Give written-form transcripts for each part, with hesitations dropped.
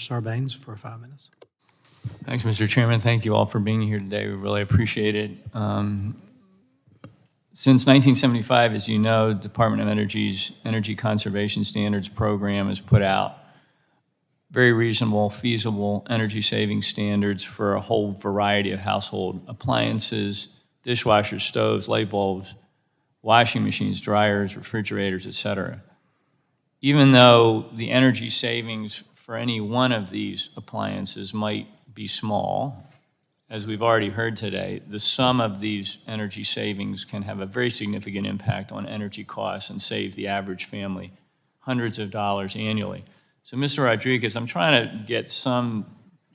Sarbanes for 5 minutes. Thanks, Mr. Chairman. Thank you all for being here today. We really appreciate it. Since 1975, as you know, Department of Energy's Energy Conservation Standards Program has put out very reasonable, feasible energy saving standards for a whole variety of household appliances, dishwashers, stoves, light bulbs, washing machines, dryers, refrigerators, et cetera. Even though the energy savings for any one of these appliances might be small, as we've already heard today, the sum of these energy savings can have a very significant impact on energy costs and save the average family hundreds of dollars annually. So, Mr. Rodriguez, I'm trying to get some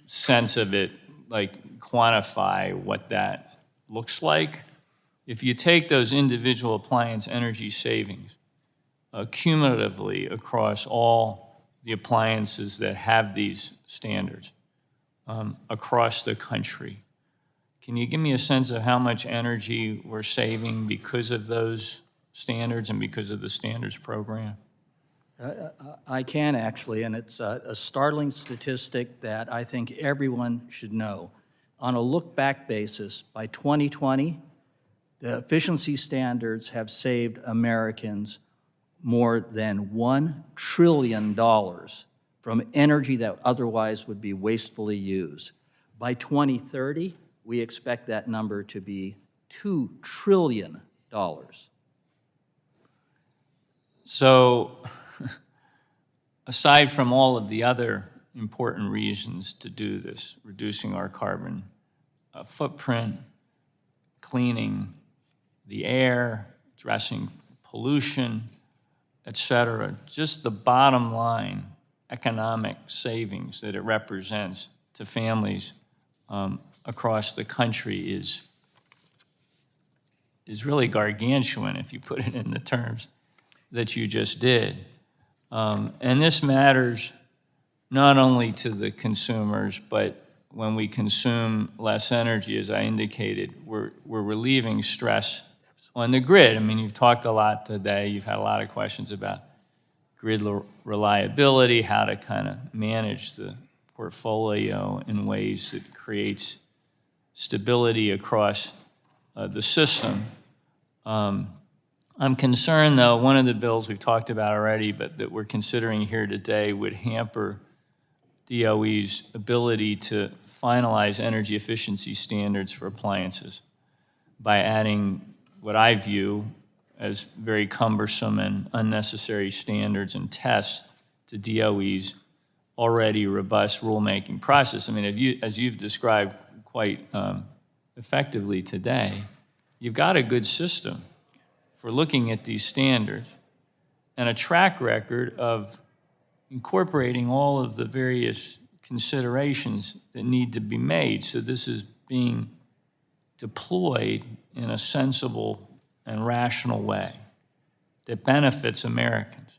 sense of it, like quantify what that looks like. If you take those individual appliance energy savings cumulatively across all the appliances that have these standards across the country, can you give me a sense of how much energy we're saving because of those standards and because of the standards program? I can actually, and it's a startling statistic that I think everyone should know. On a look-back basis, by 2020, the efficiency standards have saved Americans more than $1 trillion from energy that otherwise would be wastefully used. By 2030, we expect that number to be $2 trillion. So, aside from all of the other important reasons to do this, reducing our carbon footprint, cleaning the air, addressing pollution, et cetera, just the bottom line economic savings that it represents to families across the country is really gargantuan if you put it in the terms that you just did. And this matters not only to the consumers, but when we consume less energy, as I indicated, we're relieving stress on the grid. I mean, you've talked a lot today. You've had a lot of questions about grid reliability, how to kind of manage the portfolio in ways that creates stability across the system. I'm concerned, though, one of the bills we've talked about already, but that we're considering here today would hamper DOE's ability to finalize energy efficiency standards for appliances by adding what I view as very cumbersome and unnecessary standards and tests to DOE's already robust rulemaking process. I mean, as you've described quite effectively today, you've got a good system for looking at these standards and a track record of incorporating all of the various considerations that need to be made. So this is being deployed in a sensible and rational way that benefits Americans.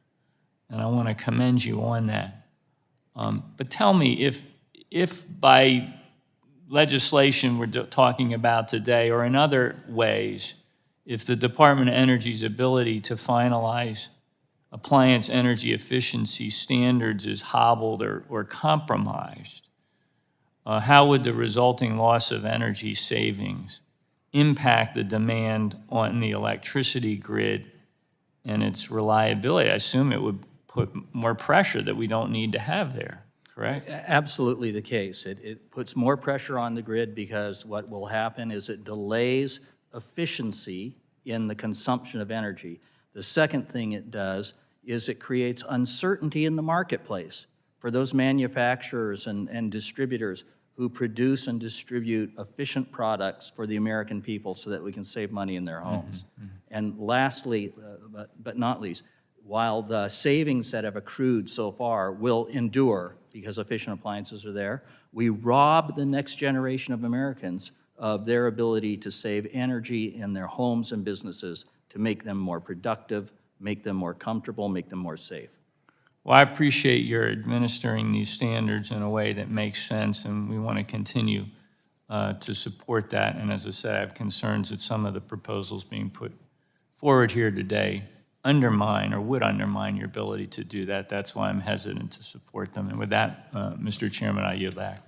And I want to commend you on that. But tell me, if by legislation we're talking about today or in other ways, if the Department of Energy's ability to finalize appliance energy efficiency standards is hobbled or compromised, how would the resulting loss of energy savings impact the demand on the electricity grid and its reliability? I assume it would put more pressure that we don't need to have there, correct? Absolutely the case. It puts more pressure on the grid because what will happen is it delays efficiency in the consumption of energy. The second thing it does is it creates uncertainty in the marketplace for those manufacturers and distributors who produce and distribute efficient products for the American people so that we can save money in their homes. And lastly, but not least, while the savings that have accrued so far will endure because efficient appliances are there, we rob the next generation of Americans of their ability to save energy in their homes and businesses to make them more productive, make them more comfortable, make them more safe. Well, I appreciate your administering these standards in a way that makes sense, and we want to continue to support that. And as I said, I have concerns that some of the proposals being put forward here today undermine or would undermine your ability to do that. That's why I'm hesitant to support them. And with that, Mr. Chairman, I yield back.